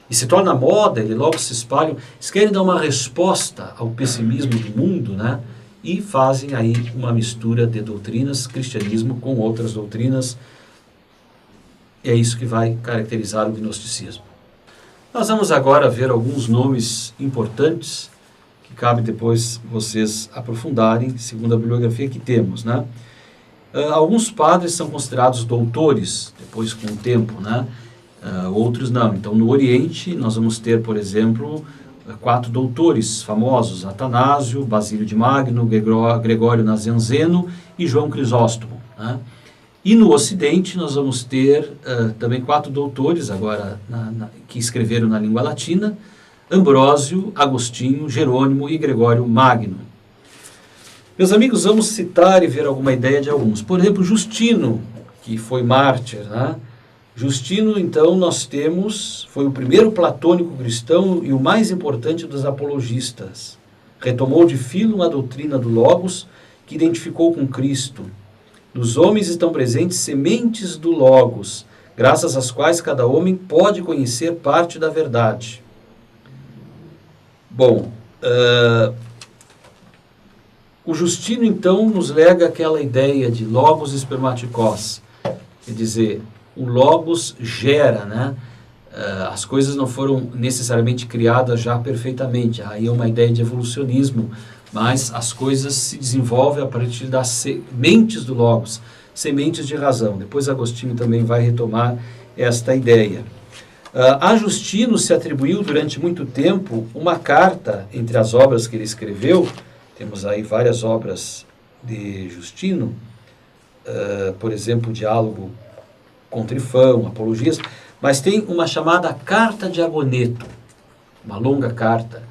e se torna moda, ele logo se espalham, eles querem dar uma resposta ao pessimismo do mundo, né? E fazem aí uma mistura de doutrinas, cristianismo com outras doutrinas. É isso que vai caracterizar o gnosticismo. Nós vamos agora ver alguns nomes importantes que cabe depois vocês aprofundarem, segundo a bibliografia que temos, né? Alguns padres são considerados doutores, depois com o tempo, né? Outros não. Então, no Oriente, nós vamos ter, por exemplo, 4 doutores famosos: Atanásio, Basílio de Magno, Gregório Nazianzeno e João Crisóstomo, né? E no Ocidente, nós vamos ter também 4 doutores, agora que escreveram na língua latina: Ambrósio, Agostinho, Jerônimo e Gregório Magno. Meus amigos, vamos citar e ver alguma ideia de alguns. Por exemplo, Justino, que foi mártir, né? Justino, então, nós temos, foi o primeiro platônico cristão e o mais importante dos apologistas. Retomou de Filo a doutrina do Logos, que identificou com Cristo. Nos homens estão presentes sementes do Logos, graças às quais cada homem pode conhecer parte da verdade. Bom, o Justino, então, nos lega aquela ideia de Logos espermatikos, quer dizer, o Logos gera, né? As coisas não foram necessariamente criadas já perfeitamente, aí é uma ideia de evolucionismo, mas as coisas se desenvolvem a partir das sementes do Logos, sementes de razão. Depois Agostinho também vai retomar esta ideia. A Justino se atribuiu durante muito tempo uma carta entre as obras que ele escreveu. Temos aí várias obras de Justino, por exemplo, o Diálogo com Trifão, Apologias, mas tem uma chamada Carta de Agoneto, uma longa carta.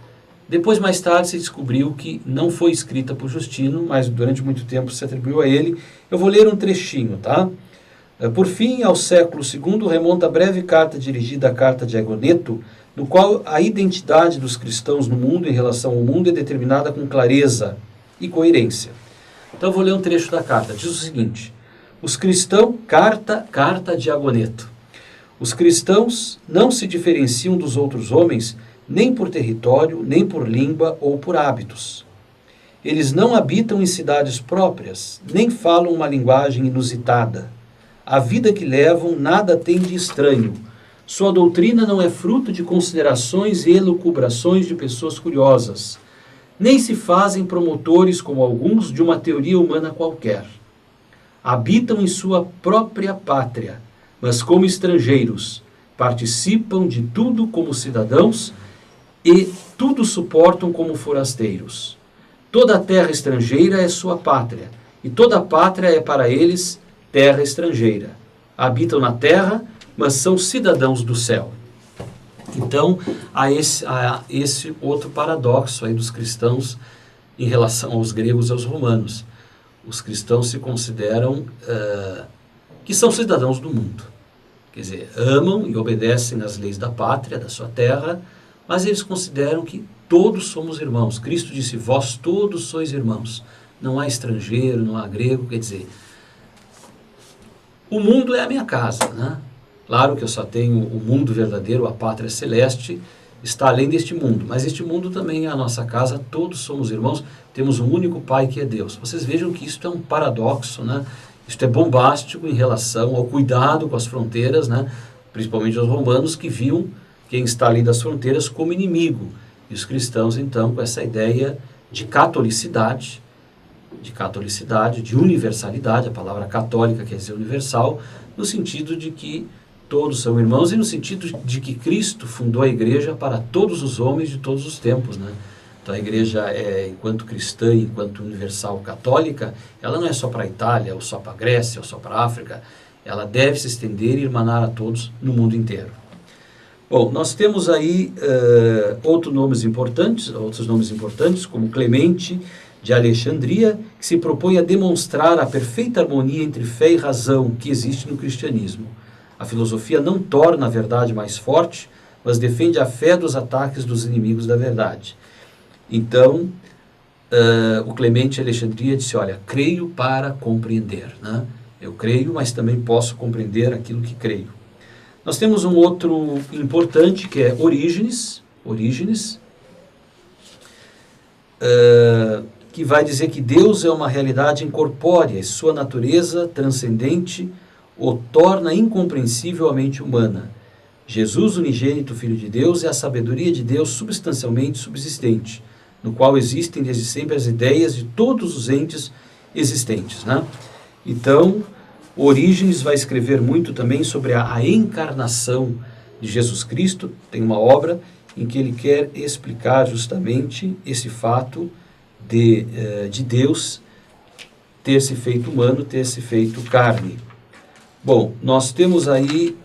Depois, mais tarde, se descobriu que não foi escrita por Justino, mas durante muito tempo se atribuiu a ele. Eu vou ler um trechinho, tá? Por fim, ao século II, remonta a breve carta dirigida à Carta de Agoneto, no qual a identidade dos cristãos no mundo em relação ao mundo é determinada com clareza e coerência. Então eu vou ler um trecho da carta. Diz o seguinte: os cristãos, carta de Agoneto. Os cristãos não se diferenciam dos outros homens nem por território, nem por língua ou por hábitos. Eles não habitam em cidades próprias, nem falam uma linguagem inusitada. A vida que levam nada tem de estranho. Sua doutrina não é fruto de considerações e elucubrações de pessoas curiosas. Nem se fazem promotores, como alguns, de uma teoria humana qualquer. Habitam em sua própria pátria, mas como estrangeiros, participam de tudo como cidadãos e tudo suportam como forasteiros. Toda terra estrangeira é sua pátria, e toda pátria é para eles terra estrangeira. Habitam na terra, mas são cidadãos do céu. Então, há esse outro paradoxo aí dos cristãos em relação aos gregos e aos romanos. Os cristãos se consideram que são cidadãos do mundo. Quer dizer, amam e obedecem às leis da pátria, da sua terra, mas eles consideram que todos somos irmãos. Cristo disse: vós todos sois irmãos. Não há estrangeiro, não há grego, quer dizer, o mundo é a minha casa, né? Claro que eu só tenho o mundo verdadeiro, a pátria celeste, está além deste mundo, mas este mundo também é a nossa casa, todos somos irmãos, temos um único Pai que é Deus. Vocês vejam que isso é um paradoxo, né? Isto é bombástico em relação ao cuidado com as fronteiras, né? Principalmente os romanos que viam quem está além das fronteiras como inimigo. E os cristãos, então, com essa ideia de catolicidade, de universalidade, a palavra católica quer dizer universal, no sentido de que todos são irmãos e no sentido de que Cristo fundou a igreja para todos os homens de todos os tempos, né? Então a igreja, enquanto cristã, enquanto universal católica, ela não é só para a Itália, ou só para a Grécia, ou só para a África, ela deve se estender e irmanar a todos no mundo inteiro. Bom, nós temos aí outros nomes importantes, como Clemente de Alexandria, que se propõe a demonstrar a perfeita harmonia entre fé e razão que existe no cristianismo. A filosofia não torna a verdade mais forte, mas defende a fé dos ataques dos inimigos da verdade. Então, o Clemente de Alexandria disse, olha, creio para compreender, né? Eu creio, mas também posso compreender aquilo que creio. Nós temos um outro importante, que é Orígenes, que vai dizer que Deus é uma realidade incorpórea e sua natureza transcendente o torna incompreensível à mente humana. Jesus, unigênito Filho de Deus, é a sabedoria de Deus substancialmente subsistente, no qual existem desde sempre as ideias de todos os entes existentes, né? Então, Orígenes vai escrever muito também sobre a encarnação de Jesus Cristo. Tem uma obra em que ele quer explicar justamente esse fato de Deus ter se feito humano, ter se feito carne. Bom, nós temos aí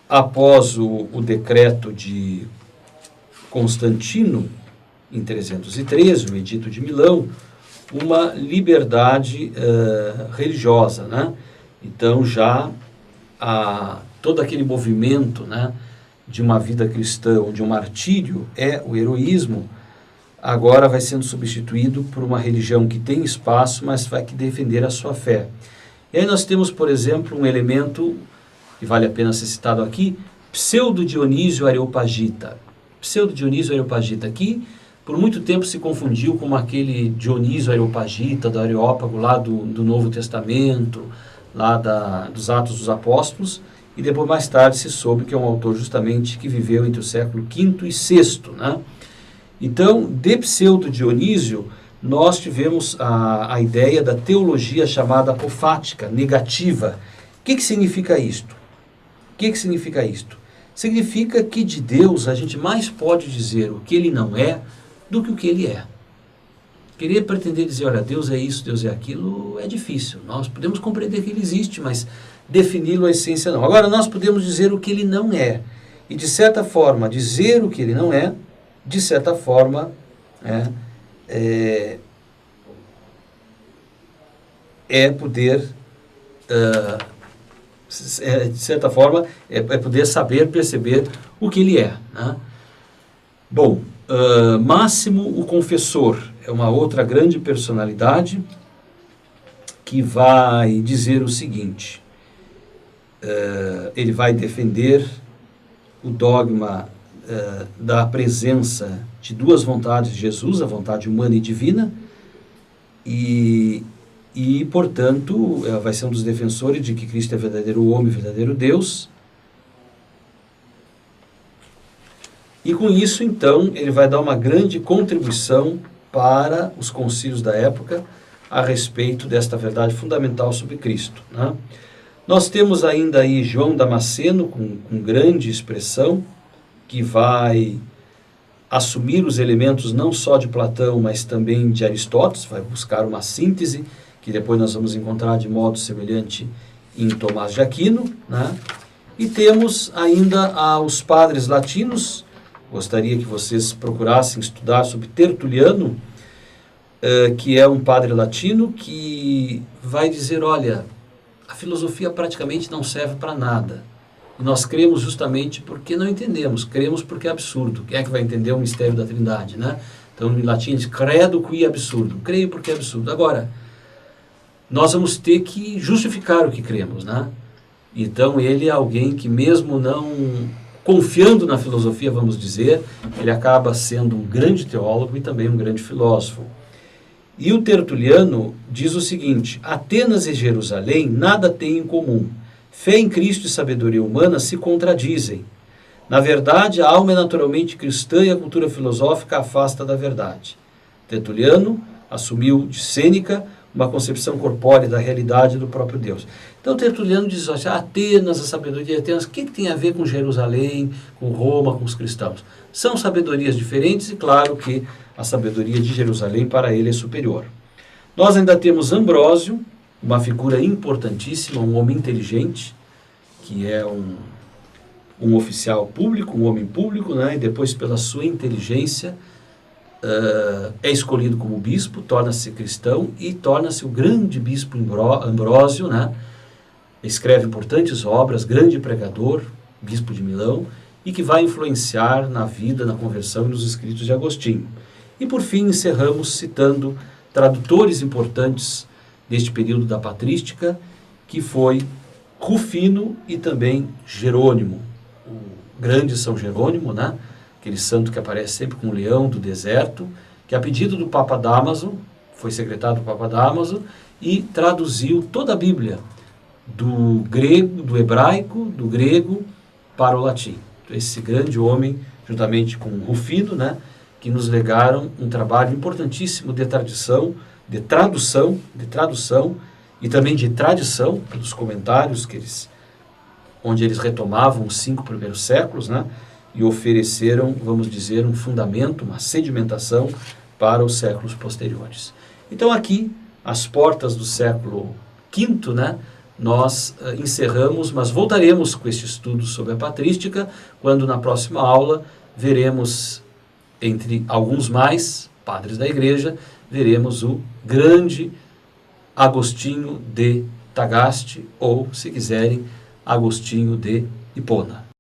após o decreto de Constantino, em 313, o Edito de Milão, uma liberdade religiosa, né? Então já todo aquele movimento, né, de uma vida cristã, onde o martírio é o heroísmo, agora vai sendo substituído por uma religião que tem espaço, mas vai que defender a sua fé. E aí nós temos, por exemplo, um elemento que vale a pena ser citado aqui, Pseudo-Dionísio Areopagita. Pseudo-Dionísio Areopagita, que por muito tempo se confundiu com aquele Dionísio Areopagita, do Areópago, lá do Novo Testamento, lá dos Atos dos Apóstolos, e depois mais tarde se soube que é um autor justamente que viveu entre o século V e VI, né? Então, de Pseudo-Dionísio, nós tivemos a ideia da teologia chamada apofática, negativa. O que significa isto? Significa que de Deus a gente mais pode dizer o que ele não é do que o que ele é. Querer pretender dizer, olha, Deus é isso, Deus é aquilo, é difícil. Nós podemos compreender que ele existe, mas defini-lo a essência não. Agora, nós podemos dizer o que ele não é. E, de certa forma, dizer o que ele não é, de certa forma, poder, de certa forma, poder saber, perceber o que ele é, né? Bom, Máximo o Confessor é uma outra grande personalidade que vai dizer o seguinte, ele vai defender o dogma da presença de duas vontades de Jesus, a vontade humana e divina, e portanto, vai ser um dos defensores de que Cristo é verdadeiro homem, verdadeiro Deus. E com isso, então, ele vai dar uma grande contribuição para os concílios da época a respeito desta verdade fundamental sobre Cristo, né? Nós temos ainda aí João Damasceno, com grande expressão, que vai assumir os elementos não só de Platão, mas também de Aristóteles, vai buscar uma síntese, que depois nós vamos encontrar de modo semelhante em Tomás de Aquino, né? E temos ainda os padres latinos. Gostaria que vocês procurassem estudar sobre Tertuliano, que é um padre latino que vai dizer, olha, a filosofia praticamente não serve para nada. E nós cremos justamente porque não entendemos, cremos porque é absurdo. Quem é que vai entender o mistério da Trindade, né? Então, em latim diz, credo qui absurdo, creio porque é absurdo. Agora, nós vamos ter que justificar o que cremos, né? Então ele é alguém que, mesmo não confiando na filosofia, vamos dizer, ele acaba sendo um grande teólogo e também um grande filósofo. E o Tertuliano diz o seguinte: Atenas e Jerusalém nada têm em comum. Fé em Cristo e sabedoria humana se contradizem. Na verdade, a alma é naturalmente cristã e a cultura filosófica afasta da verdade. Tertuliano assumiu de Sêneca uma concepção corpórea da realidade do próprio Deus. Então Tertuliano diz assim: Atenas, a sabedoria de Atenas, o que tem a ver com Jerusalém, com Roma, com os cristãos? São sabedorias diferentes e claro que a sabedoria de Jerusalém para ele é superior. Nós ainda temos Ambrósio, uma figura importantíssima, um homem inteligente, que é um oficial público, um homem público, né? E depois pela sua inteligência é escolhido como bispo, torna-se cristão e torna-se o grande bispo Ambrósio, né? Escreve importantes obras, grande pregador, bispo de Milão, e que vai influenciar na vida, na conversão e nos escritos de Agostinho. E por fim encerramos citando tradutores importantes deste período da patrística, que foi Rufino e também Jerônimo, o grande São Jerônimo, né? Aquele santo que aparece sempre com o leão do deserto, que a pedido do Papa Dámaso, foi secretário do Papa Dámaso, e traduziu toda a Bíblia, do grego, do hebraico, do grego para o latim. Esse grande homem, juntamente com Rufino, né, que nos legaram um trabalho importantíssimo de tradução e também de tradição dos comentários onde eles retomavam os 5 primeiros séculos, né, e ofereceram, vamos dizer, um fundamento, uma sedimentação para os séculos posteriores. Então aqui, às portas do século V, né, nós encerramos, mas voltaremos com este estudo sobre a patrística, quando na próxima aula veremos, entre alguns mais padres da igreja, veremos o grande Agostinho de Tagaste, ou, se quiserem, Agostinho de Hipona.